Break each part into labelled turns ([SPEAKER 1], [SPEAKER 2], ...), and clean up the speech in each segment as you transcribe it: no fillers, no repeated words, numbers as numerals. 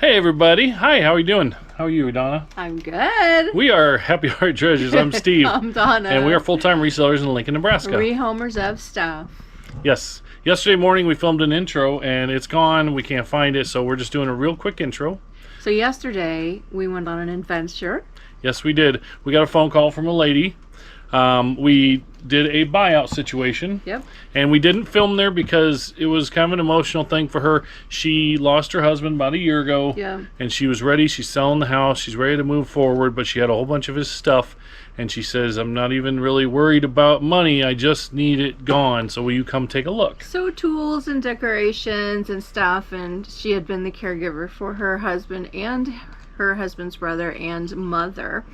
[SPEAKER 1] Hey everybody. Hi, how are you doing? How are you, Donna?
[SPEAKER 2] I'm good.
[SPEAKER 1] We are Happy Heart Treasures. I'm Steve.
[SPEAKER 2] I'm Donna.
[SPEAKER 1] And we are full-time resellers in Lincoln, Nebraska.
[SPEAKER 2] Rehomers of stuff.
[SPEAKER 1] Yes. Yesterday morning we filmed an intro and it's gone. We can't find it, so we're just doing a real quick intro.
[SPEAKER 2] So yesterday we went on an adventure.
[SPEAKER 1] Yes, we did. We got a phone call from a lady. We did a buyout situation.
[SPEAKER 2] Yep.
[SPEAKER 1] And we didn't film there because it was kind of an emotional thing for her. She lost her husband about a year ago.
[SPEAKER 2] Yeah.
[SPEAKER 1] And she was ready. She's selling the house. She's ready to move forward, but she had a whole bunch of his stuff. And she says, I'm not even really worried about money. I just need it gone. So will you come take a look?
[SPEAKER 2] So tools and decorations and stuff. And she had been the caregiver for her husband and her husband's brother and mother.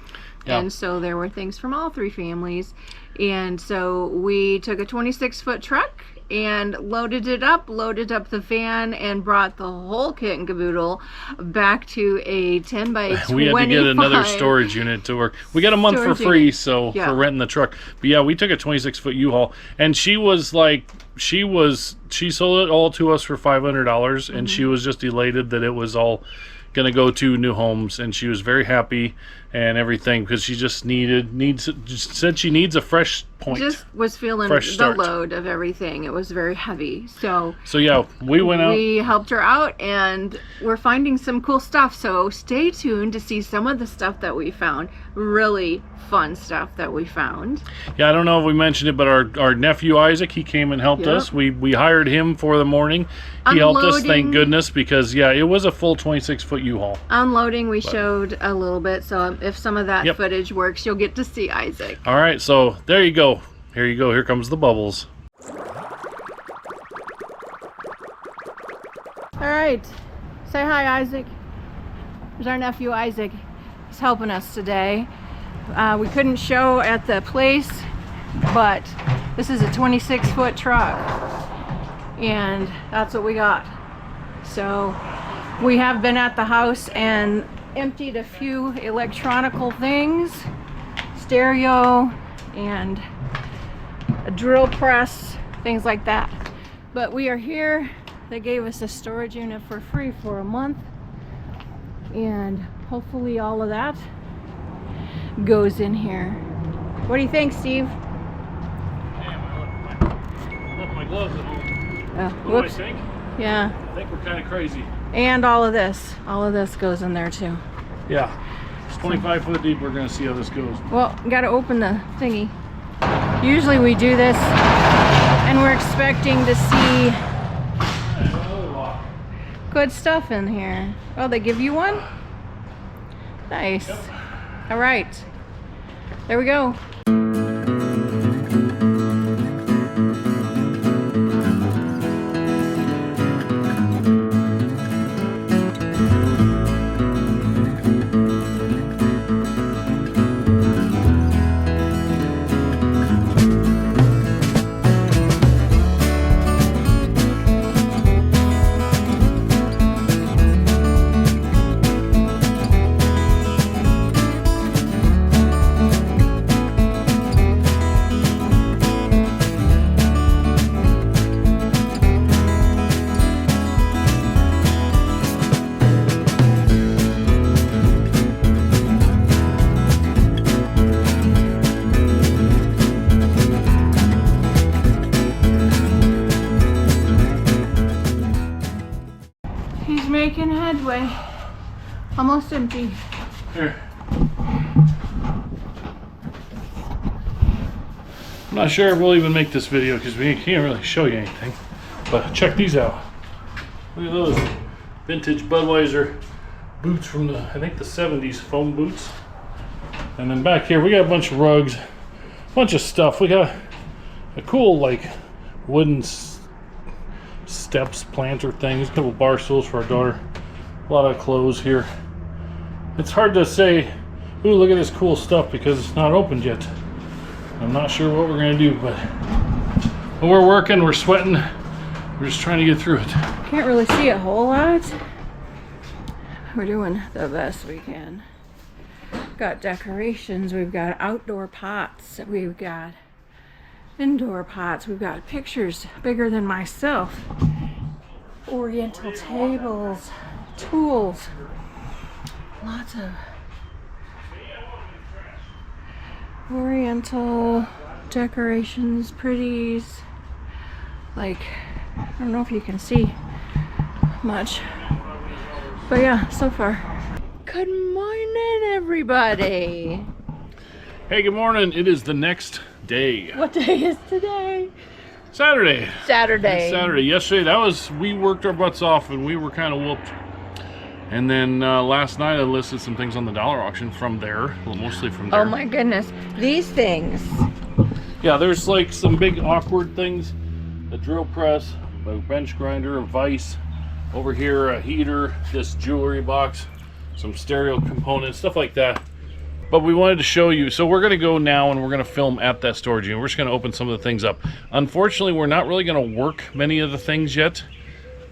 [SPEAKER 2] Yeah. And so there were things from all three families. And so we took a 26-foot truck and loaded up the van, and brought the whole kit and caboodle back to a 10 by 25.
[SPEAKER 1] We had to get another storage unit to work. We got a month for free, so yeah, for renting the truck. But yeah, we took a 26-foot U-Haul, and she was like, she sold it all to us for $500, and she was just elated that it was all gonna go to new homes, and she was very happy and everything, because she just said she needs a fresh point.
[SPEAKER 2] Just was feeling the load of everything. It was very heavy. So
[SPEAKER 1] yeah, we went out.
[SPEAKER 2] We helped her out, and we're finding some cool stuff. So stay tuned to see some of the stuff that we found. Really fun stuff that we found.
[SPEAKER 1] Yeah, I don't know if we mentioned it, but our nephew Isaac, he came and helped us. We hired him for the morning. He helped us, thank goodness, because yeah, it was a full 26-foot U-Haul. Unloading,
[SPEAKER 2] we showed a little bit, so if some of that footage works, you'll get to see Isaac.
[SPEAKER 1] All right, so there you go. Here you go. Here comes the bubbles.
[SPEAKER 2] All right, say hi, Isaac. There's our nephew Isaac. He's helping us today. We couldn't show at the place, but this is a 26-foot truck, and that's what we got. So we have been at the house and emptied a few electronical things, stereo and a drill press, things like that. But we are here. They gave us a storage unit for free for a month, and hopefully all of that goes in here. What do you think, Steve?
[SPEAKER 1] I left my gloves at home. What do I think?
[SPEAKER 2] Yeah.
[SPEAKER 1] I think we're kind of crazy.
[SPEAKER 2] And all of this goes in there too.
[SPEAKER 1] Yeah. It's 25 foot deep. We're going to see how this goes.
[SPEAKER 2] Well, got to open the thingy. Usually we do this and we're expecting to see good stuff in here. Oh, they give you one? Nice. Yep. All right. There we go. Making headway. Almost empty.
[SPEAKER 1] Here. I'm not sure if we'll even make this video because we can't really show you anything. But check these out. Look at those vintage Budweiser boots from the, I think the 70s, foam boots. And then back here we got a bunch of rugs, a bunch of stuff. We got a cool like wooden steps planter things, a couple bar stools for our daughter, a lot of clothes here. It's hard to say, ooh, look at this cool stuff, because it's not opened yet. I'm not sure what we're gonna do, but we're working, we're sweating, we're just trying to get through it.
[SPEAKER 2] Can't really see a whole lot. We're doing the best we can. We've got decorations, we've got outdoor pots, we've got indoor pots, we've got pictures bigger than myself, oriental tables, tools. Lots of Oriental decorations, pretties. Like, I don't know if you can see much, but yeah, so far. Good morning, everybody.
[SPEAKER 1] Hey, good morning. It is the next day.
[SPEAKER 2] What day is today?
[SPEAKER 1] Saturday.
[SPEAKER 2] Saturday.
[SPEAKER 1] It's Saturday. Yesterday, we worked our butts off and we were kind of whooped. And then last night I listed some things on the dollar auction from there, well, mostly from there.
[SPEAKER 2] Oh my goodness, these things.
[SPEAKER 1] Yeah, there's like some big awkward things. A drill press, a bench grinder, a vise. Over here, a heater, this jewelry box, some stereo components, stuff like that. But we wanted to show you, so we're going to go now and we're going to film at that storage unit. We're just going to open some of the things up. Unfortunately, we're not really going to work many of the things yet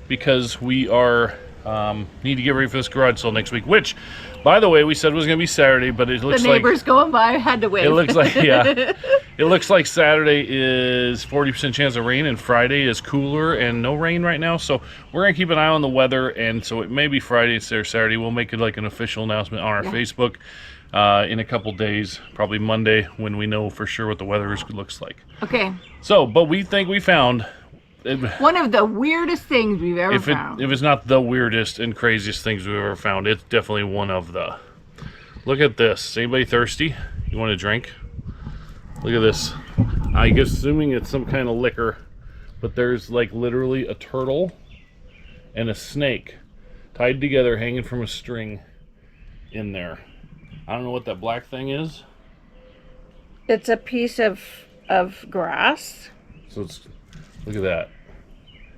[SPEAKER 1] because we are need to get ready for this garage sale next week, which, by the way, we said was going to be Saturday, but it looks like...
[SPEAKER 2] The neighbors going by had to wait.
[SPEAKER 1] It looks like, yeah. It looks like Saturday is 40% chance of rain and Friday is cooler and no rain right now. So we're going to keep an eye on the weather, and so it may be Friday instead of Saturday. We'll make it like an official announcement on our Facebook. In a couple days, probably Monday, when we know for sure what the weather looks like.
[SPEAKER 2] Okay.
[SPEAKER 1] So, but we think we found
[SPEAKER 2] one of the weirdest things we've ever found.
[SPEAKER 1] If it's not the weirdest and craziest things we've ever found, it's definitely one of the. Look at this. Is anybody thirsty? You want a drink? Look at this. I'm assuming it's some kind of liquor, but there's like literally a turtle and a snake tied together, hanging from a string in there. I don't know what that black thing is.
[SPEAKER 2] It's a piece of grass.
[SPEAKER 1] So it's, look at that.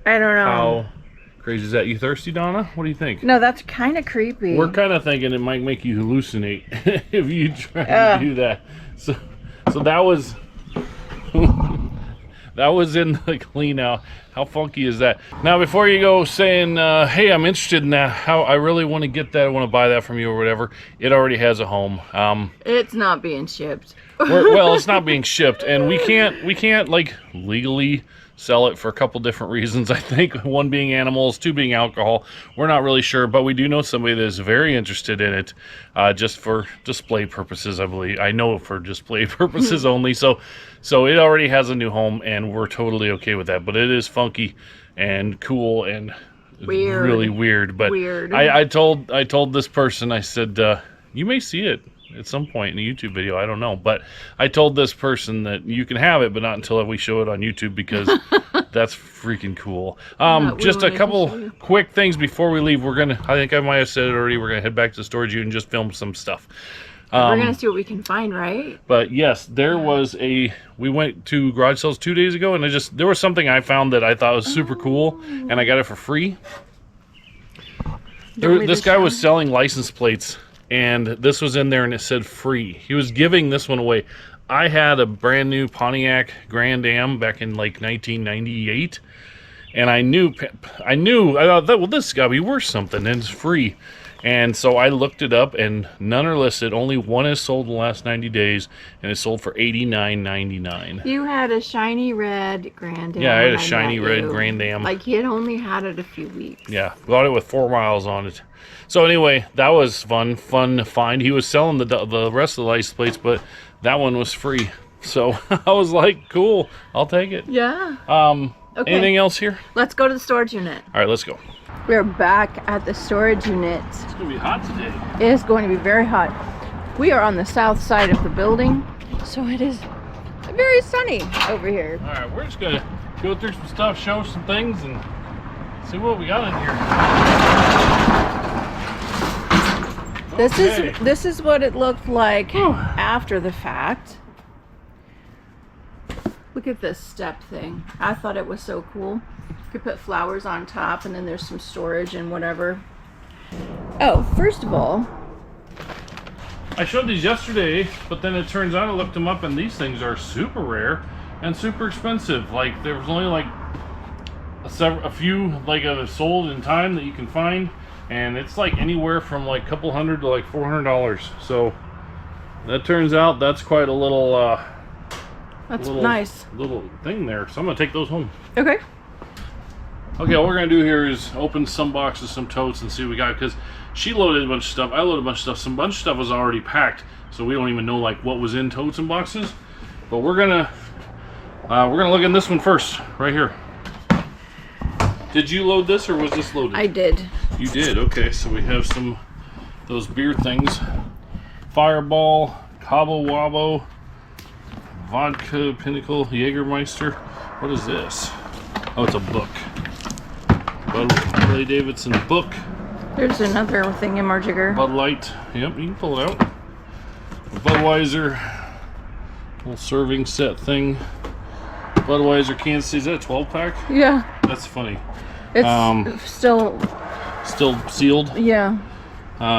[SPEAKER 2] I don't know.
[SPEAKER 1] How crazy is that? You thirsty, Donna? What do you think?
[SPEAKER 2] No, that's kind of creepy.
[SPEAKER 1] We're kind of thinking it might make you hallucinate if you try to do that. So that was that was in the clean out. How funky is that? Now, before you go saying, hey, I'm interested in that, how I really want to get that, I want to buy that from you or whatever, it already has a home.
[SPEAKER 2] It's not being shipped.
[SPEAKER 1] Well, it's not being shipped, and we can't like legally sell it for a couple different reasons. I think one being animals, two being alcohol. We're not really sure, but we do know somebody that is very interested in it, just for display purposes. I believe I know for display purposes only. So it already has a new home, and we're totally okay with that. But it is funky and cool and
[SPEAKER 2] weird.
[SPEAKER 1] Really weird. But
[SPEAKER 2] weird.
[SPEAKER 1] I told this person, I said, you may see it at some point in a YouTube video, I don't know, but I told this person that you can have it, but not until we show it on YouTube, because that's freaking cool. Just a couple quick things before we leave. I think I might have said it already, we're gonna head back to the storage unit and just film some stuff.
[SPEAKER 2] We're gonna see what we can find, right?
[SPEAKER 1] But yes, there was we went to garage sales 2 days ago, and there was something I found that I thought was super cool, and I got it for free. This guy was selling license plates, and this was in there and it said free. He was giving this one away. I had a brand new Pontiac Grand Am back in like 1998, and I thought, well, this has got to be worth something, and it's free. And so I looked it up, and none are listed. Only one is sold in the last 90 days, and it's sold for $89.99.
[SPEAKER 2] You had a shiny red Grand Am.
[SPEAKER 1] Yeah, I had a shiny red Grand Am.
[SPEAKER 2] Like, he had only had it a few weeks.
[SPEAKER 1] Yeah, bought it with 4 miles on it. So anyway, that was fun to find. He was selling the rest of the license plates, but that one was free. So I was like, cool, I'll take it.
[SPEAKER 2] Yeah. Okay.
[SPEAKER 1] Anything else here?
[SPEAKER 2] Let's go to the storage unit.
[SPEAKER 1] All right, let's go.
[SPEAKER 2] We're back at the storage unit.
[SPEAKER 1] It's going to be hot today.
[SPEAKER 2] It is going to be very hot. We are on the south side of the building, so it is very sunny over here.
[SPEAKER 1] All right, we're just going to go through some stuff, show some things, and see what we got in here.
[SPEAKER 2] This is what it looked like after the fact. Look at this step thing. I thought it was so cool. You could put flowers on top, and then there's some storage and whatever. Oh, first of all,
[SPEAKER 1] I showed these yesterday, but then it turns out I looked them up, and these things are super rare and super expensive. Like, there was only like a few like sold in time that you can find, and it's like anywhere from like a couple hundred to like $400. So that turns out that's quite a little
[SPEAKER 2] that's nice
[SPEAKER 1] little thing there. So I'm gonna take those home.
[SPEAKER 2] Okay.
[SPEAKER 1] Okay, all we're gonna do here is open some boxes, some totes, and see what we got, because she loaded a bunch of stuff, I loaded a bunch of stuff, bunch of stuff was already packed, so we don't even know like what was in totes and boxes. But we're gonna look in this one first, right here. Did you load this, or was this loaded?
[SPEAKER 2] I did.
[SPEAKER 1] You did, okay. So we have those beer things. Fireball, Cabo Wabo, Vodka, Pinnacle, Jägermeister. What is this? Oh, it's a book. Harley Davidson book.
[SPEAKER 2] There's another thingamajigger.
[SPEAKER 1] Bud Light. Yep, you can pull it out. Budweiser. Little serving set thing. Budweiser Kansas City. Is that a 12-pack?
[SPEAKER 2] Yeah.
[SPEAKER 1] That's funny.
[SPEAKER 2] It's still
[SPEAKER 1] sealed.
[SPEAKER 2] Yeah.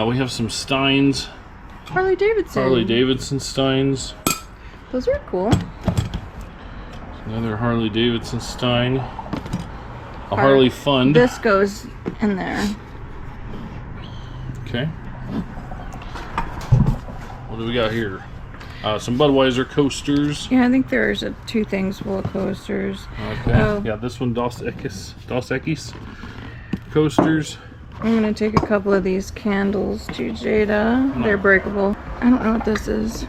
[SPEAKER 1] We have some Steins.
[SPEAKER 2] Harley Davidson
[SPEAKER 1] Steins.
[SPEAKER 2] Those are cool.
[SPEAKER 1] Another Harley Davidson Stein. A Harley Fund.
[SPEAKER 2] This goes in there.
[SPEAKER 1] Okay. What do we got here? Some Budweiser coasters.
[SPEAKER 2] Yeah, I think there's two things full of coasters.
[SPEAKER 1] Okay.
[SPEAKER 2] Oh.
[SPEAKER 1] Yeah, this one Dos Equis coasters.
[SPEAKER 2] I'm gonna take a couple of these candles to Jada. They're breakable. I don't know what this is.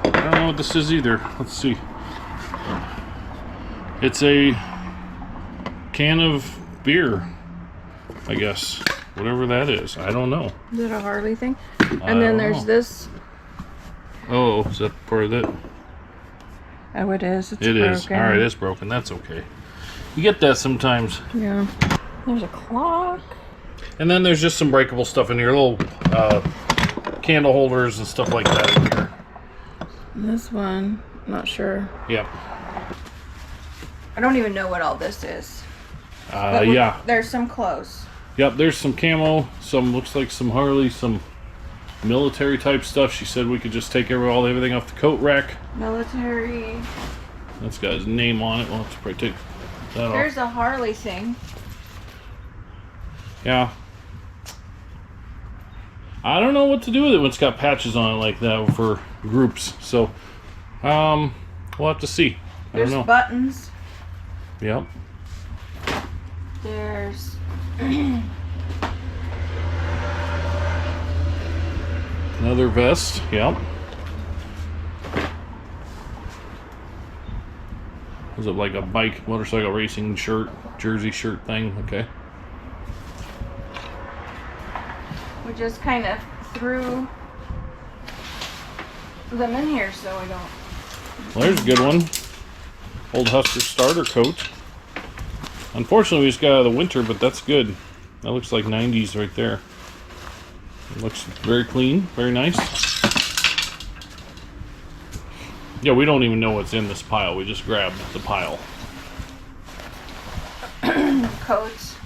[SPEAKER 1] I don't know what this is either. Let's see. It's a can of beer, I guess. Whatever that is. I don't know.
[SPEAKER 2] Is it a Harley thing? And then there's this.
[SPEAKER 1] Oh, is that part of it?
[SPEAKER 2] Oh, it is. It's
[SPEAKER 1] It
[SPEAKER 2] broken.
[SPEAKER 1] is. Alright, it's broken. That's okay. You get that sometimes.
[SPEAKER 2] Yeah. There's a clock.
[SPEAKER 1] And then there's just some breakable stuff in here. Little candle holders and stuff like that in here.
[SPEAKER 2] This one, not sure.
[SPEAKER 1] Yep.
[SPEAKER 2] I don't even know what all this is.
[SPEAKER 1] Yeah.
[SPEAKER 2] There's some clothes.
[SPEAKER 1] Yep, there's some camo, some looks like some Harley, some military type stuff. She said we could just take everything off the coat rack.
[SPEAKER 2] Military.
[SPEAKER 1] That's got his name on it. We'll have to probably take that
[SPEAKER 2] There's
[SPEAKER 1] off.
[SPEAKER 2] a Harley thing.
[SPEAKER 1] Yeah. I don't know what to do with it when it's got patches on it like that for groups. So, we'll have to see. I
[SPEAKER 2] There's
[SPEAKER 1] don't know.
[SPEAKER 2] buttons.
[SPEAKER 1] Yep.
[SPEAKER 2] There's
[SPEAKER 1] Another vest. Yep. Was it like a bike, motorcycle racing shirt, jersey shirt thing? Okay.
[SPEAKER 2] we just kind of threw them in here so we don't.
[SPEAKER 1] Well, there's a good one. Old Husker starter coat. Unfortunately, we just got out of the winter, but that's good. That looks like 90s right there. It looks very clean, very nice. Yeah, we don't even know what's in this pile. We just grabbed the pile.
[SPEAKER 2] Coats.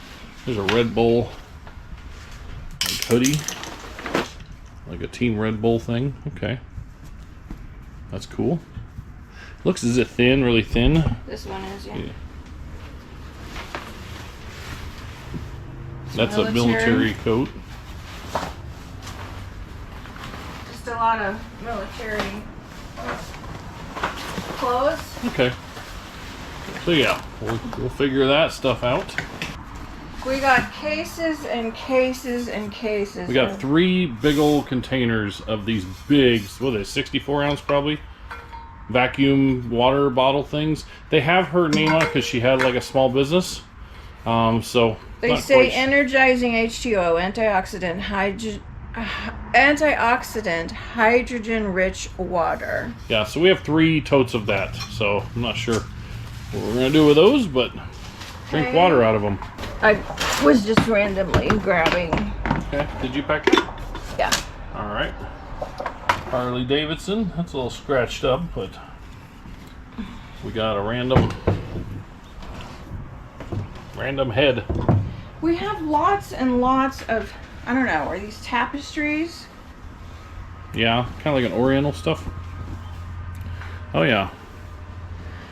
[SPEAKER 1] There's a Red Bull like hoodie. Like a Team Red Bull thing. Okay. That's cool. Looks, is it thin, really thin?
[SPEAKER 2] This one is, yeah.
[SPEAKER 1] That's a military coat.
[SPEAKER 2] Just a lot of military clothes.
[SPEAKER 1] Okay. So yeah, we'll figure that stuff out.
[SPEAKER 2] We got cases and cases and cases.
[SPEAKER 1] We got 3 big old containers of these big, what are they, 64 ounce probably? Vacuum water bottle things. They have her name on it because she had like a small business. So
[SPEAKER 2] they say energizing H2O, antioxidant, hydrogen-rich water.
[SPEAKER 1] Yeah, so we have 3 totes of that. So I'm not sure what we're gonna do with those, but drink water out of them.
[SPEAKER 2] I was just randomly grabbing.
[SPEAKER 1] Okay, did you pack it?
[SPEAKER 2] Yeah.
[SPEAKER 1] All right. Harley Davidson. That's a little scratched up, but we got a random head.
[SPEAKER 2] We have lots and lots of, I don't know, are these tapestries?
[SPEAKER 1] Yeah, kind of like an Oriental stuff. Oh yeah.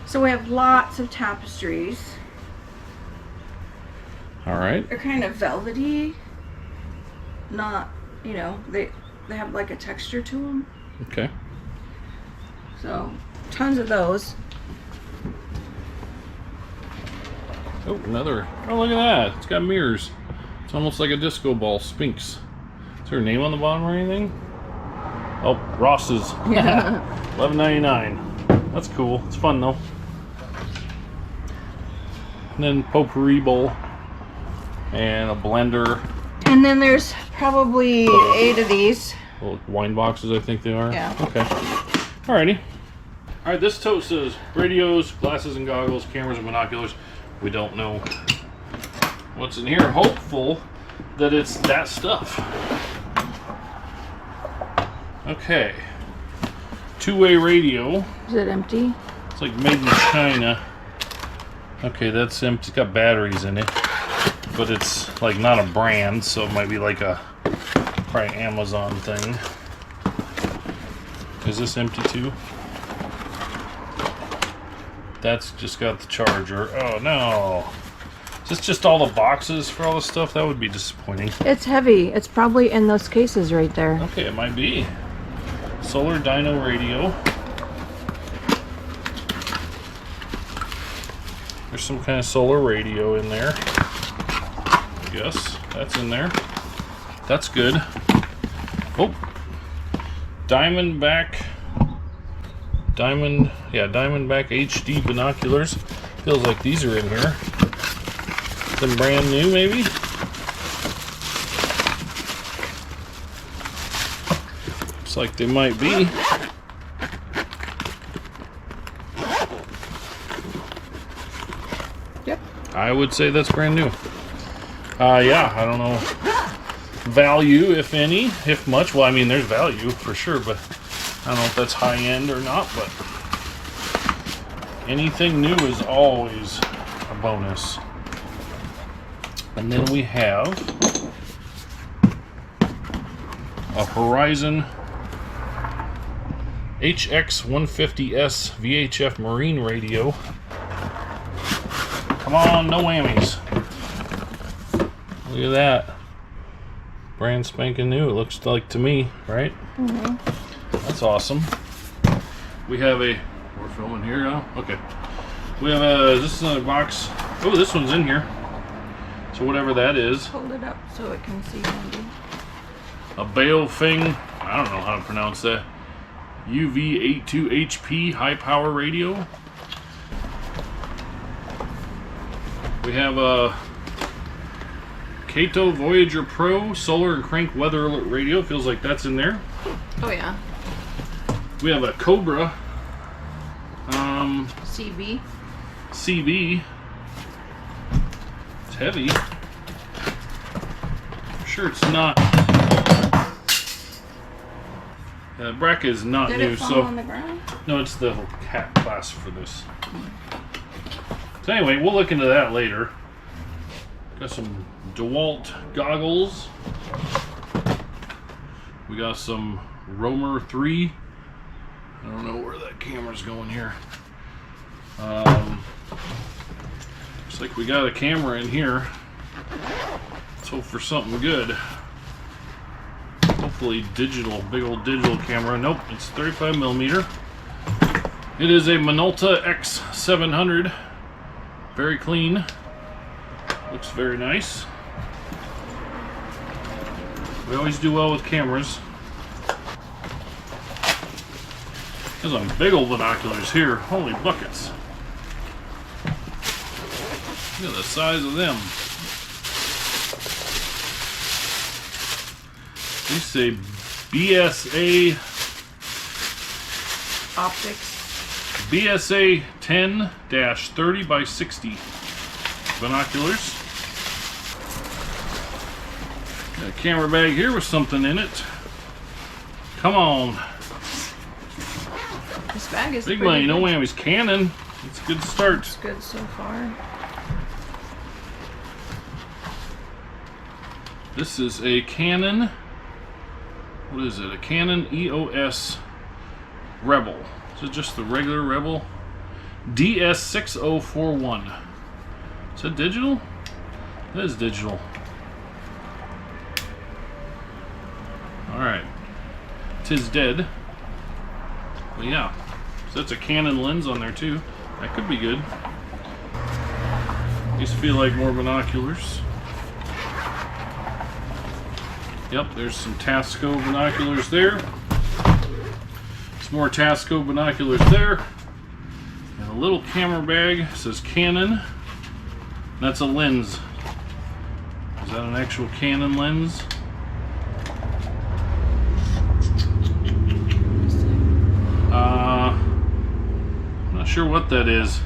[SPEAKER 2] So we have lots of tapestries.
[SPEAKER 1] All right.
[SPEAKER 2] They're kind of velvety. Not, you know, they have like a texture to them.
[SPEAKER 1] Okay.
[SPEAKER 2] So, tons of those.
[SPEAKER 1] Oh, another. Oh, look at that. It's got mirrors. It's almost like a disco ball. Sphinx. Is there a name on the bottom or anything? Oh, Ross's.
[SPEAKER 2] Yeah.
[SPEAKER 1] $11.99. That's cool. It's fun though. And then potpourri bowl and a blender.
[SPEAKER 2] And then there's probably 8 of these.
[SPEAKER 1] Little wine boxes, I think they are.
[SPEAKER 2] Yeah.
[SPEAKER 1] Okay. Alrighty. Alright, this tote says radios, glasses and goggles, cameras and binoculars. We don't know what's in here. Hopeful that it's that stuff. Okay. Two-way radio.
[SPEAKER 2] Is it empty?
[SPEAKER 1] It's like made in China. Okay, that's empty. It's got batteries in it. But it's like not a brand, so it might be like a probably Amazon thing. Is this empty too? That's just got the charger. Oh no. Is this just all the boxes for all the stuff? That would be disappointing.
[SPEAKER 2] It's heavy. It's probably in those cases right there.
[SPEAKER 1] Okay, it might be. Solar dyno radio. There's some kind of solar radio in there. I guess that's in there. That's good. Oh, Diamondback HD binoculars. Feels like these are in here. Them brand new, maybe. Looks like they might be.
[SPEAKER 2] Yep.
[SPEAKER 1] I would say that's brand new. Yeah, I don't know. Value, if any, if much. Well, I mean, there's value for sure, but I don't know if that's high end or not. But anything new is always a bonus. And then we have a Horizon HX150S VHF Marine radio. Come on, no whammies. Look at that. Brand spanking new, it looks like to me, right? Mm-hmm. That's awesome. We have a, we're filming here now? Okay. We have a, this is another box. Oh, this one's in here. So whatever that is.
[SPEAKER 2] Hold it up so it can see Andy.
[SPEAKER 1] A Baofeng, I don't know how to pronounce that. UV82HP high power radio. We have a Kato Voyager Pro solar and crank weather alert radio. Feels like that's in there.
[SPEAKER 2] Oh yeah.
[SPEAKER 1] We have a Cobra
[SPEAKER 2] CB.
[SPEAKER 1] It's heavy. I'm sure it's not. The bracket is not
[SPEAKER 2] Did
[SPEAKER 1] new,
[SPEAKER 2] it fall
[SPEAKER 1] so
[SPEAKER 2] on the ground?
[SPEAKER 1] no, it's the cat class for this. So anyway, we'll look into that later. Got some DeWalt goggles. We got some Roamer 3. I don't know where that camera's going here. Looks like we got a camera in here. Let's hope for something good. Hopefully digital, big old digital camera. Nope, it's 35mm. It is a Minolta X700. Very clean. Looks very nice. We always do well with cameras. There's some big old binoculars here. Holy buckets. Look at the size of them. They say BSA
[SPEAKER 2] Optics.
[SPEAKER 1] BSA 10-30 by 60 binoculars. Got a camera bag here with something in it. Come on.
[SPEAKER 2] This bag is
[SPEAKER 1] Big
[SPEAKER 2] pretty
[SPEAKER 1] money, no
[SPEAKER 2] good.
[SPEAKER 1] whammies. Canon. It's a good start.
[SPEAKER 2] It's good so far.
[SPEAKER 1] This is a Canon. What is it? A Canon EOS Rebel. Is it just the regular Rebel? DS6041. Is that digital? That is digital. Alright. Tis dead. But yeah. So that's a Canon lens on there too. That could be good. These feel like more binoculars. Yep, there's some Tasco binoculars there. Some more Tasco binoculars there. And a little camera bag. It says Canon. That's a lens. Is that an actual Canon lens? I'm not sure what that is.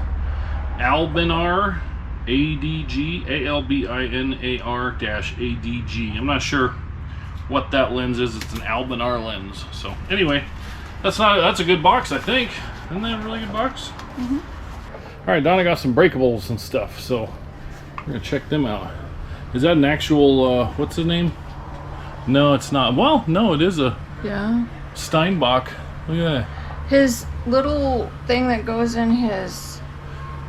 [SPEAKER 1] Albinar ADG, ALBINAR-ADG. I'm not sure what that lens is. It's an Albinar lens. So anyway, that's a good box, I think. Isn't that a really good box?
[SPEAKER 2] Mm-hmm.
[SPEAKER 1] All right, Donna got some breakables and stuff, so we're gonna check them out. Is that an actual what's the name? No, it's not. Well, no, it is a Steinbach. Look at that.
[SPEAKER 2] His little thing that goes in his,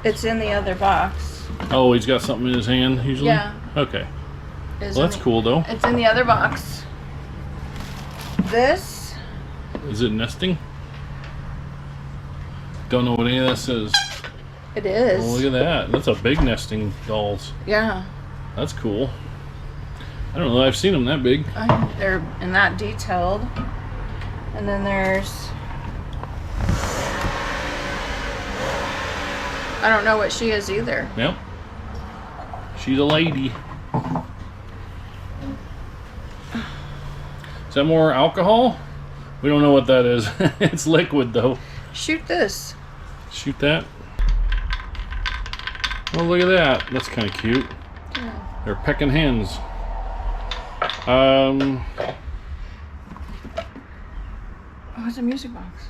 [SPEAKER 2] it's in the other box.
[SPEAKER 1] Oh, he's got something in his hand usually? Yeah. Okay. Well, that's cool though.
[SPEAKER 2] It's in the other box. This.
[SPEAKER 1] Is it nesting? Don't know what any of that says.
[SPEAKER 2] It is.
[SPEAKER 1] Oh, look at that. That's a big nesting dolls.
[SPEAKER 2] Yeah.
[SPEAKER 1] That's cool. I don't know. I've seen them that big.
[SPEAKER 2] They're in that detailed. And then there's, I don't know what she is either.
[SPEAKER 1] Yep. She's a lady. Is that more alcohol? We don't know what that is. It's liquid though.
[SPEAKER 2] Shoot this.
[SPEAKER 1] Shoot that. Oh, look at that. That's kind of cute.
[SPEAKER 2] Yeah.
[SPEAKER 1] They're pecking hens. Oh,
[SPEAKER 2] it's a music box.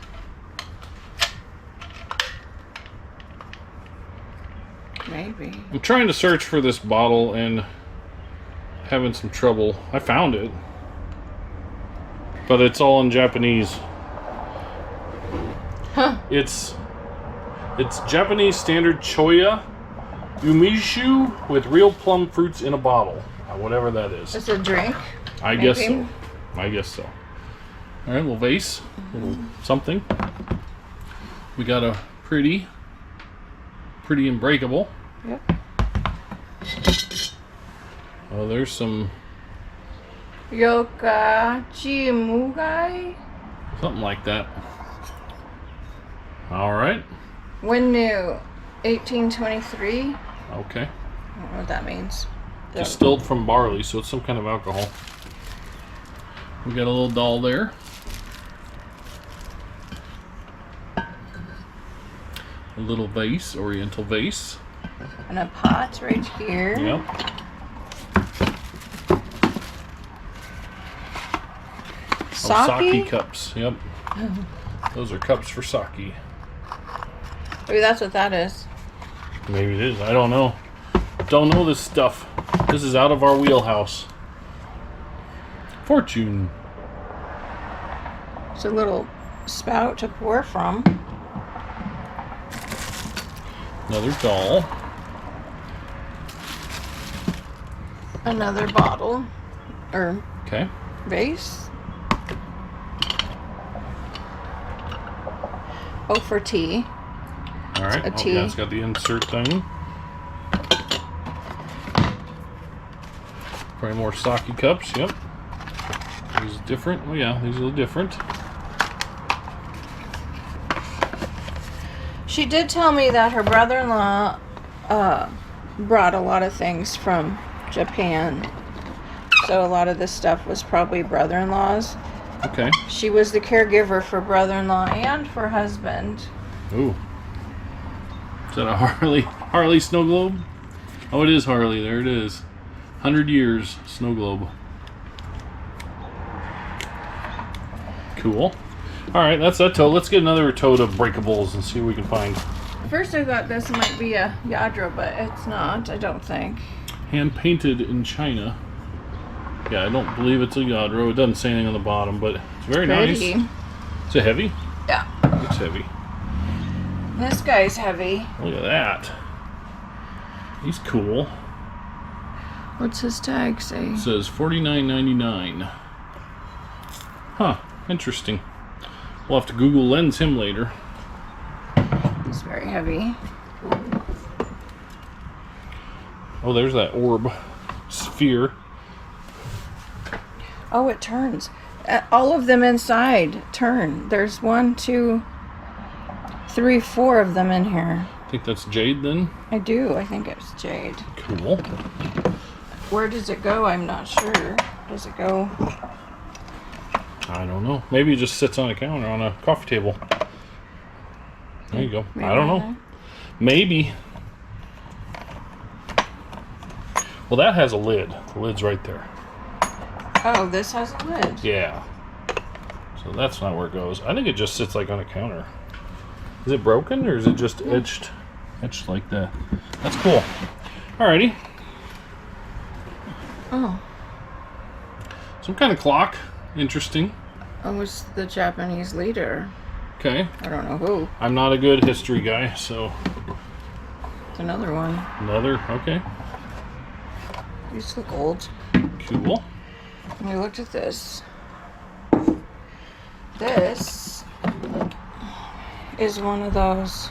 [SPEAKER 2] Maybe.
[SPEAKER 1] I'm trying to search for this bottle and having some trouble. I found it, but it's all in Japanese.
[SPEAKER 2] Huh.
[SPEAKER 1] It's Japanese standard choya umishu with real plum fruits in a bottle. Whatever that is.
[SPEAKER 2] It's a drink.
[SPEAKER 1] I guess so. I guess so. All right, little vase, little something. We got a pretty and breakable.
[SPEAKER 2] Yep.
[SPEAKER 1] Oh, there's some
[SPEAKER 2] Yokachi Mugai.
[SPEAKER 1] something like that. All right.
[SPEAKER 2] When new, 1823.
[SPEAKER 1] Okay.
[SPEAKER 2] I don't know what that means.
[SPEAKER 1] Distilled from barley, so it's some kind of alcohol. We got a little doll there. A little vase, oriental vase.
[SPEAKER 2] And a pot right here.
[SPEAKER 1] Yep.
[SPEAKER 2] Sake?
[SPEAKER 1] Oh, sake cups. Yep. Those are cups for sake.
[SPEAKER 2] Maybe that's what that is.
[SPEAKER 1] Maybe it is. I don't know. Don't know this stuff. This is out of our wheelhouse. Fortune.
[SPEAKER 2] It's a little spout to pour from.
[SPEAKER 1] Another doll.
[SPEAKER 2] Another bottle. Or
[SPEAKER 1] Okay.
[SPEAKER 2] vase. Oh, for tea.
[SPEAKER 1] All right.
[SPEAKER 2] A tea.
[SPEAKER 1] Yeah, it's got the insert thing. Probably more sake cups. Yep. These are different. Oh yeah, these are different.
[SPEAKER 2] She did tell me that her brother-in-law brought a lot of things from Japan. So a lot of this stuff was probably brother-in-law's.
[SPEAKER 1] Okay.
[SPEAKER 2] She was the caregiver for brother-in-law and for husband.
[SPEAKER 1] Ooh. Is that a Harley snow globe? Oh, it is Harley. There it is. 100 years snow globe. Cool. All right, that's that tote. Let's get another tote of breakables and see what we can find.
[SPEAKER 2] First I thought this might be a Yadro, but it's not, I don't think.
[SPEAKER 1] Hand painted in China. Yeah, I don't believe it's a Yadro. It doesn't say anything on the bottom, but it's very
[SPEAKER 2] Pretty.
[SPEAKER 1] nice. Is it heavy?
[SPEAKER 2] Yeah.
[SPEAKER 1] It's heavy.
[SPEAKER 2] This guy's heavy.
[SPEAKER 1] Look at that. He's cool.
[SPEAKER 2] What's his tag say?
[SPEAKER 1] It says $49.99. Huh, interesting. We'll have to Google Lens him later.
[SPEAKER 2] He's very heavy.
[SPEAKER 1] Oh, there's that orb sphere.
[SPEAKER 2] Oh, it turns. All of them inside turn. There's 1, 2, 3, 4 of them in here.
[SPEAKER 1] I think that's jade then.
[SPEAKER 2] I do. I think it's jade.
[SPEAKER 1] Cool.
[SPEAKER 2] Where does it go? I'm not sure. Does it go?
[SPEAKER 1] I don't know. Maybe it just sits on a counter on a coffee table. There you go.
[SPEAKER 2] Maybe
[SPEAKER 1] I don't know. Maybe. Well, that has a lid. The lid's right there.
[SPEAKER 2] Oh, this has a lid.
[SPEAKER 1] Yeah. So that's not where it goes. I think it just sits like on a counter. Is it broken or is it just etched like that? That's cool. Alrighty.
[SPEAKER 2] Oh.
[SPEAKER 1] Some kind of clock. Interesting.
[SPEAKER 2] Oh, it's the Japanese leader.
[SPEAKER 1] Okay.
[SPEAKER 2] I don't know who.
[SPEAKER 1] I'm not a good history guy, so.
[SPEAKER 2] It's another one.
[SPEAKER 1] Another, okay.
[SPEAKER 2] These look old.
[SPEAKER 1] Cool.
[SPEAKER 2] We looked at this. This is one of those.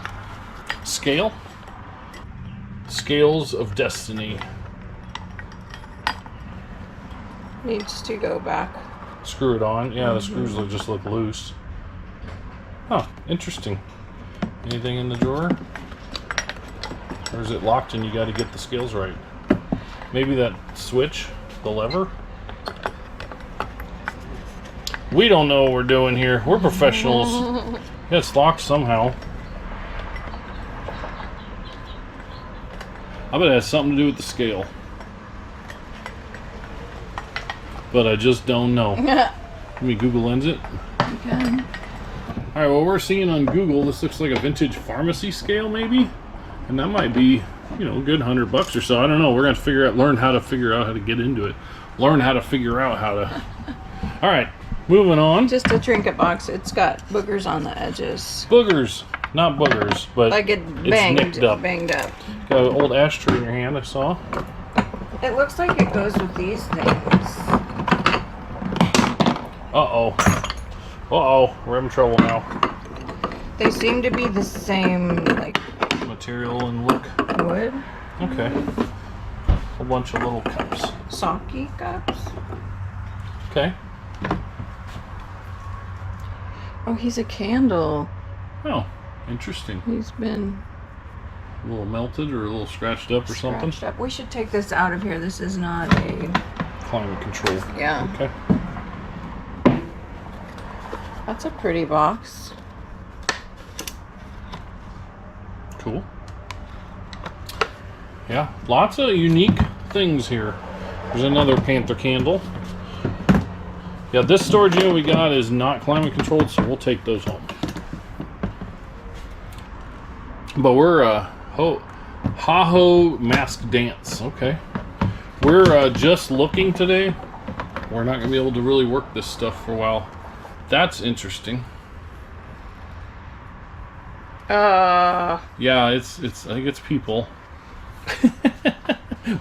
[SPEAKER 1] Scale? Scales of Destiny.
[SPEAKER 2] Needs to go back.
[SPEAKER 1] Screw it on. Yeah, the screws just look loose. Huh, interesting. Anything in the drawer? Or is it locked and you got to get the scales right? Maybe that switch, the lever? We don't know what we're doing here. We're professionals. It's locked somehow. I bet it has something to do with the scale. But I just don't know. Let me Google Lens it.
[SPEAKER 2] You can.
[SPEAKER 1] Alright, well, we're seeing on Google, this looks like a vintage pharmacy scale, maybe? And that might be, you know, a good $100 or so. I don't know. We're going to learn how to figure out how to get into it. Learn how to figure out how to... Alright, moving on.
[SPEAKER 2] Just a trinket box. It's got boogers on the edges.
[SPEAKER 1] Boogers. Not boogers, but
[SPEAKER 2] Like it's
[SPEAKER 1] nicked up.
[SPEAKER 2] banged up.
[SPEAKER 1] Got an old ashtray in your hand, I saw.
[SPEAKER 2] It looks like it goes with these things.
[SPEAKER 1] Uh-oh. Uh-oh. We're having trouble now.
[SPEAKER 2] They seem to be the same, like,
[SPEAKER 1] Material and look.
[SPEAKER 2] wood.
[SPEAKER 1] Okay. A bunch of little cups.
[SPEAKER 2] Sake cups.
[SPEAKER 1] Okay.
[SPEAKER 2] Oh, he's a candle.
[SPEAKER 1] Oh, interesting.
[SPEAKER 2] He's been
[SPEAKER 1] A little melted or a little scratched up or something.
[SPEAKER 2] scratched up. We should take this out of here. This is not a...
[SPEAKER 1] Climate control.
[SPEAKER 2] Yeah.
[SPEAKER 1] Okay.
[SPEAKER 2] That's a pretty box.
[SPEAKER 1] Cool. Yeah, lots of unique things here. There's another Panther candle. Yeah, this storage unit we got is not climate controlled, so we'll take those home. But we're Ha-Ho Mask Dance. Okay. We're just looking today. We're not going to be able to really work this stuff for a while. That's interesting. Yeah, it's I think it's people.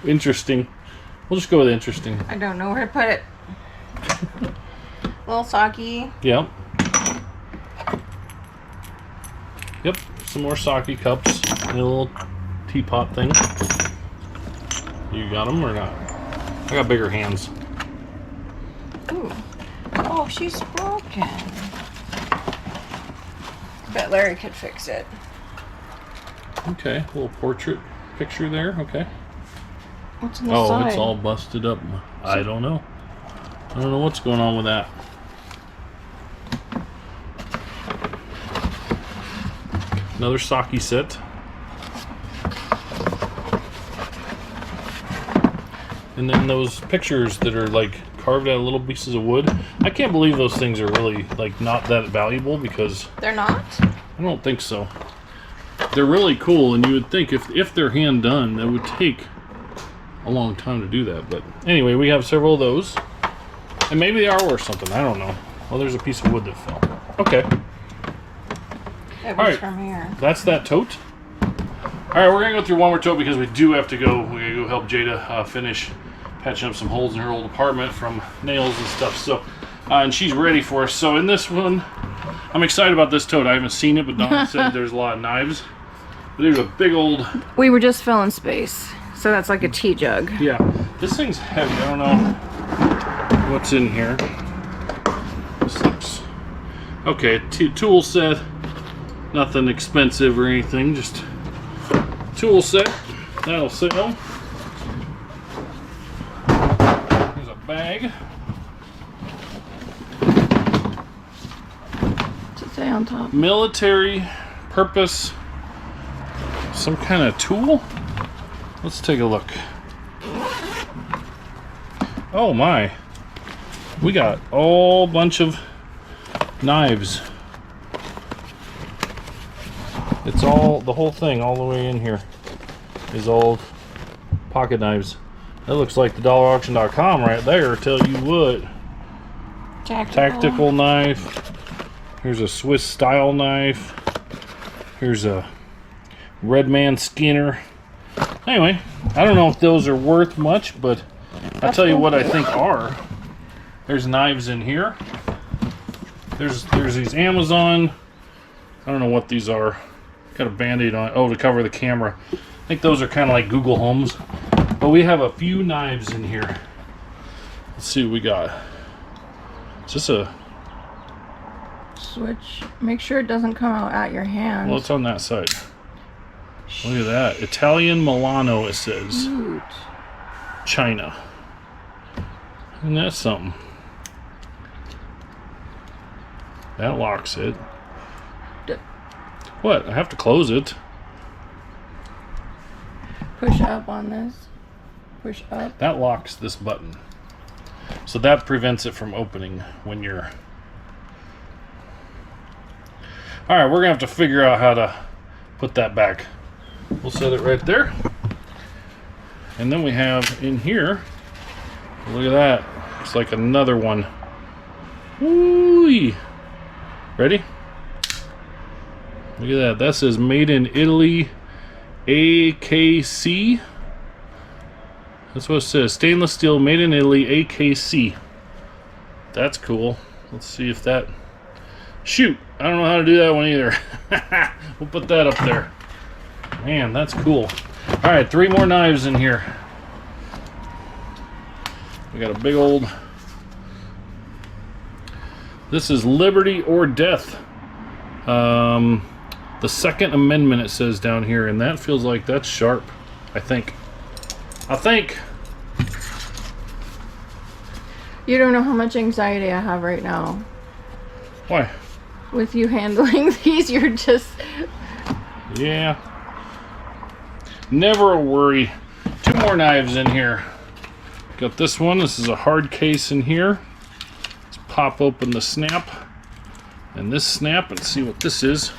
[SPEAKER 1] Interesting. We'll just go with interesting.
[SPEAKER 2] I don't know where to put it. Little sake.
[SPEAKER 1] Yep. Yep. Some more sake cups and a little teapot thing. You got them or not? I got bigger hands.
[SPEAKER 2] Ooh. Oh, she's broken. Bet Larry could fix it.
[SPEAKER 1] Okay, a little portrait picture there. Okay.
[SPEAKER 2] What's on the
[SPEAKER 1] Oh,
[SPEAKER 2] side?
[SPEAKER 1] it's all busted up. I don't know. I don't know what's going on with that. Another sake set. And then those pictures that are like carved out of little pieces of wood. I can't believe those things are really like not that valuable because
[SPEAKER 2] They're not?
[SPEAKER 1] I don't think so. They're really cool, and you would think if they're hand done, that would take a long time to do that. But anyway, we have several of those, and maybe they are worth something. I don't know. Well, there's a piece of wood that fell. Okay,
[SPEAKER 2] It was
[SPEAKER 1] All right.
[SPEAKER 2] from here.
[SPEAKER 1] that's that tote. All right, we're gonna go through one more tote because we do have to go. We gotta go help Jada finish patching up some holes in her old apartment from nails and stuff. So, and she's ready for us. So in this one, I'm excited about this tote. I haven't seen it, but Donna said there's a lot of knives. But there's a big old...
[SPEAKER 2] We were just filling space. So that's like a tea jug.
[SPEAKER 1] Yeah, this thing's heavy. I don't know what's in here. This looks okay. Tool set, nothing expensive or anything. Just tool set. That'll sell. There's a bag.
[SPEAKER 2] What's it say on top?
[SPEAKER 1] Military purpose. Some kind of tool. Let's take a look. Oh my. We got a whole bunch of knives. It's all, the whole thing all the way in here is old pocket knives. That looks like the dollarauction.com right there, tell you what. Tactical knife. Here's a Swiss style knife. Here's a Red Man Skinner. Anyway, I don't know if those are worth much, but I'll tell you what I think are. There's knives in here. There's these Amazon. I don't know what these are. Got a band-aid on it. Oh, to cover the camera. I think those are kind of like Google Homes. But we have a few knives in here. Let's see what we got. Is this a...
[SPEAKER 2] Switch. Make sure it doesn't come out at your hand.
[SPEAKER 1] Well, it's on that side. Look at that. Italian Milano, it says.
[SPEAKER 2] Shoot.
[SPEAKER 1] China. And that's something. That locks it. What? I have to close it.
[SPEAKER 2] Push up on this. Push up.
[SPEAKER 1] That locks this button. So that prevents it from opening when you're... Alright, we're going to have to figure out how to put that back. We'll set it right there. And then we have in here, look at that. It's like another one. Woo-wee. Ready? Look at that. That says Made in Italy AKC. That's what it says. Stainless steel, Made in Italy AKC. That's cool. Let's see if that... Shoot! I don't know how to do that one either. We'll put that up there. Man, that's cool. Alright, 3 more knives in here. We got a big old... This is Liberty or Death. The Second Amendment, it says down here, and that feels like that's sharp. I think.
[SPEAKER 2] You don't know how much anxiety I have right now.
[SPEAKER 1] Why?
[SPEAKER 2] With you handling these, you're just...
[SPEAKER 1] Yeah. Never a worry. 2 more knives in here. Got this one. This is a hard case in here. Let's pop open the snap. And this snap and see what this is.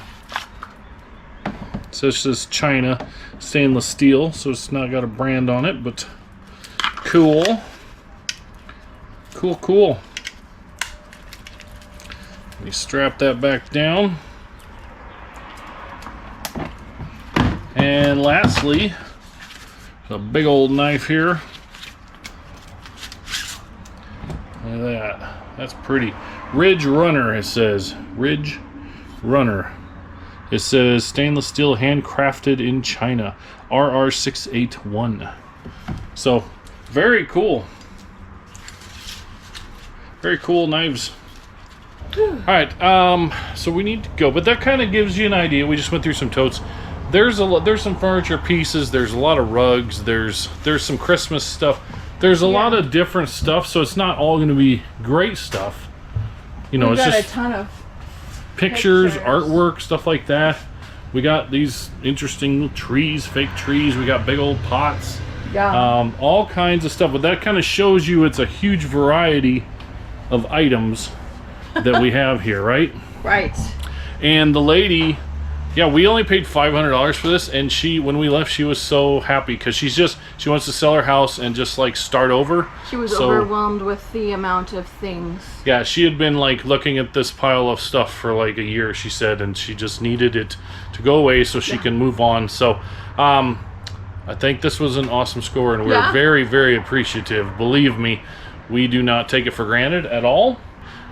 [SPEAKER 1] So this is China stainless steel, so it's not got a brand on it, but cool. Cool. We strap that back down. And lastly, a big old knife here. Look at that. That's pretty. Ridge Runner, it says. Ridge Runner. It says stainless steel handcrafted in China. RR681. So, very cool. Very cool knives. Alright, so we need to go. But that kind of gives you an idea. We just went through some totes. There's some furniture pieces. There's a lot of rugs. There's some Christmas stuff. There's a lot of different stuff. So it's not all going to be great stuff. You know,
[SPEAKER 2] We've
[SPEAKER 1] it's
[SPEAKER 2] got
[SPEAKER 1] just
[SPEAKER 2] a ton of
[SPEAKER 1] pictures, artwork, stuff like that. We got these interesting trees, fake trees. We got big old pots.
[SPEAKER 2] Yeah.
[SPEAKER 1] All kinds of stuff. But that kind of shows you it's a huge variety of items that we have here, right?
[SPEAKER 2] Right.
[SPEAKER 1] And the lady, yeah, we only paid $500 for this, and when we left, she was so happy because she wants to sell her house and just like start over.
[SPEAKER 2] She was overwhelmed with the amount of things.
[SPEAKER 1] Yeah, she had been like looking at this pile of stuff for like a year, she said, and she just needed it to go away so she can move on. So I think this was an awesome score, and we're very, very appreciative. Believe me, we do not take it for granted at all.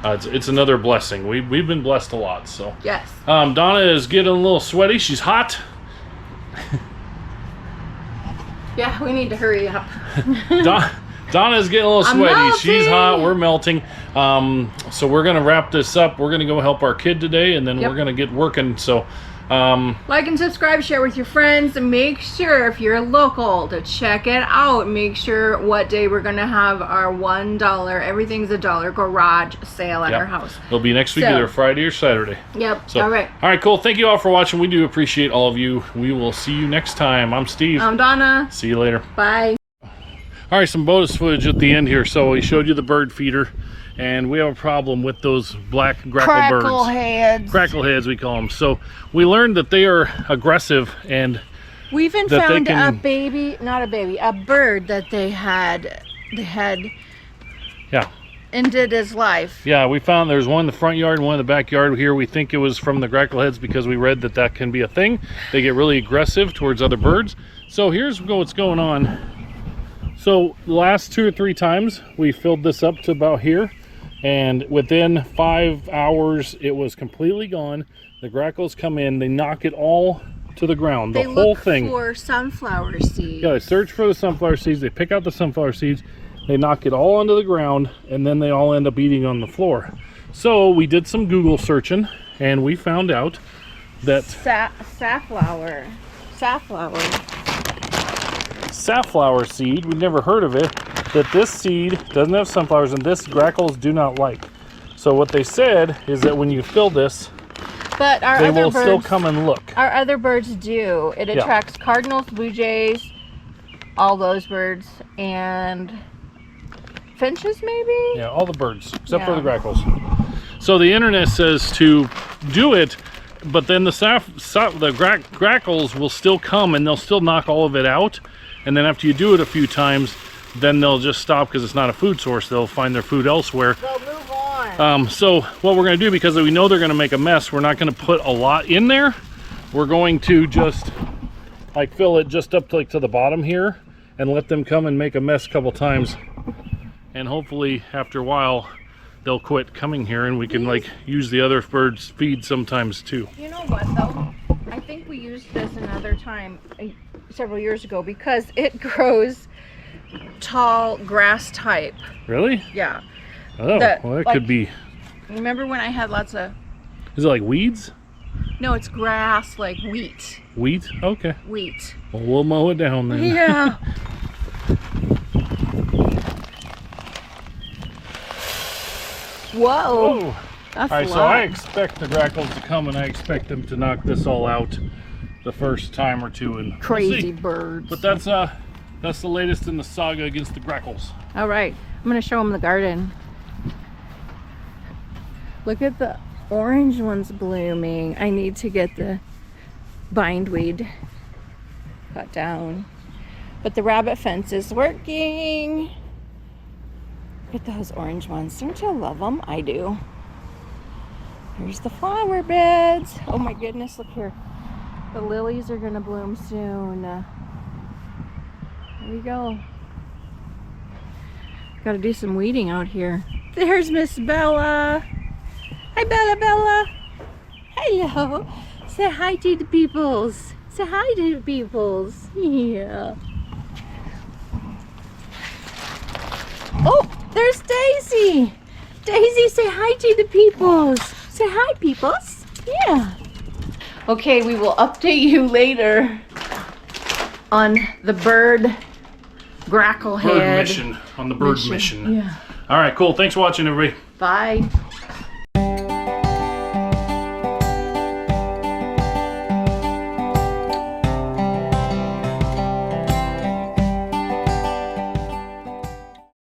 [SPEAKER 1] It's another blessing. We've been blessed a lot. So
[SPEAKER 2] yes.
[SPEAKER 1] Donna is getting a little sweaty. She's hot.
[SPEAKER 2] Yeah, we need to hurry up.
[SPEAKER 1] Donna's getting a little sweaty.
[SPEAKER 2] melting.
[SPEAKER 1] She's hot. We're melting. So we're gonna wrap this up. We're gonna go help our kid today, and then we're gonna get working. So,
[SPEAKER 2] like and subscribe, share with your friends, and make sure if you're local to check it out. Make sure what day we're gonna have our $1, everything's $1 garage sale at our house.
[SPEAKER 1] It'll be next week,
[SPEAKER 2] So-
[SPEAKER 1] either Friday or Saturday.
[SPEAKER 2] Yep.
[SPEAKER 1] So,
[SPEAKER 2] All right.
[SPEAKER 1] All right, cool. Thank you all for watching. We do appreciate all of you. We will see you next time. I'm Steve.
[SPEAKER 2] I'm Donna.
[SPEAKER 1] See you later.
[SPEAKER 2] Bye.
[SPEAKER 1] All right, some bonus footage at the end here. So we showed you the bird feeder, and we have a problem with those black grackle birds.
[SPEAKER 2] Heads.
[SPEAKER 1] Crackleheads, we call them. So we learned that they are aggressive, and
[SPEAKER 2] We even
[SPEAKER 1] that they
[SPEAKER 2] found
[SPEAKER 1] can-
[SPEAKER 2] a bird that they had
[SPEAKER 1] yeah,
[SPEAKER 2] ended his life.
[SPEAKER 1] yeah, we found there's one in the front yard and one in the backyard here. We think it was from the grackleheads because we read that that can be a thing. They get really aggressive towards other birds. So here's what's going on. So the last 2 or 3 times we filled this up to about here, and within 5 hours it was completely gone. The grackles come in, they knock it all to the ground, the
[SPEAKER 2] They
[SPEAKER 1] whole
[SPEAKER 2] look
[SPEAKER 1] thing.
[SPEAKER 2] for sunflower seeds.
[SPEAKER 1] Yeah, they search for the sunflower seeds, they pick out the sunflower seeds, they knock it all onto the ground, and then they all end up eating on the floor. So we did some Google searching, and we found out that safflower seed, we've never heard of it, that this seed doesn't have sunflowers, and this grackles do not like. So what they said is that when you fill this,
[SPEAKER 2] But our
[SPEAKER 1] they
[SPEAKER 2] other
[SPEAKER 1] will
[SPEAKER 2] birds,
[SPEAKER 1] still come and look.
[SPEAKER 2] our other birds do. It attracts cardinals, blue jays, all those birds, and finches maybe?
[SPEAKER 1] Yeah, all the birds, except for
[SPEAKER 2] Yeah.
[SPEAKER 1] the grackles. So the internet says to do it, but then the grackles will still come and they'll still knock all of it out. And then after you do it a few times, then they'll just stop because it's not a food source. They'll find their food elsewhere.
[SPEAKER 2] They'll move on.
[SPEAKER 1] So what we're going to do, because we know they're going to make a mess, we're not going to put a lot in there. We're going to just like fill it just up to, like, to the bottom here and let them come and make a mess a couple times. And hopefully after a while they'll quit coming here and we can like use the other birds' feed sometimes too.
[SPEAKER 2] You know what though? I think we used this another time several years ago because it grows tall grass type.
[SPEAKER 1] Really?
[SPEAKER 2] Yeah.
[SPEAKER 1] Oh, well, that
[SPEAKER 2] like-
[SPEAKER 1] could be.
[SPEAKER 2] Remember when I had lots of...
[SPEAKER 1] Is it like weeds?
[SPEAKER 2] No, it's grass, like wheat.
[SPEAKER 1] Wheat? Okay.
[SPEAKER 2] Wheat.
[SPEAKER 1] Well, we'll mow it down then.
[SPEAKER 2] Yeah. Whoa.
[SPEAKER 1] Oh.
[SPEAKER 2] That's
[SPEAKER 1] All right,
[SPEAKER 2] a
[SPEAKER 1] so
[SPEAKER 2] lot.
[SPEAKER 1] I expect the grackles to come and I expect them to knock this all out the first time or two. And we'll
[SPEAKER 2] Crazy
[SPEAKER 1] see.
[SPEAKER 2] birds.
[SPEAKER 1] But that's the latest in the saga against the grackles.
[SPEAKER 2] All right, I'm gonna show them the garden. Look at the orange ones blooming. I need to get the bindweed cut down. But the rabbit fence is working. Look at those orange ones. Don't you love them? I do. Here's the flower beds. Oh my goodness, look here. The lilies are gonna bloom soon. There we go. Gotta do some weeding out here. There's Miss Bella. Hi, Bella, Bella. Hello. Say hi to the peoples. Say hi to the peoples. Yeah. Oh, there's Daisy. Daisy, say hi to the peoples. Say hi, peoples. Yeah. Okay, we will update you later on the bird gracklehead
[SPEAKER 1] Bird mission. On the bird mission.
[SPEAKER 2] Yeah.
[SPEAKER 1] All right, cool. Thanks for watching, everybody.
[SPEAKER 2] Bye.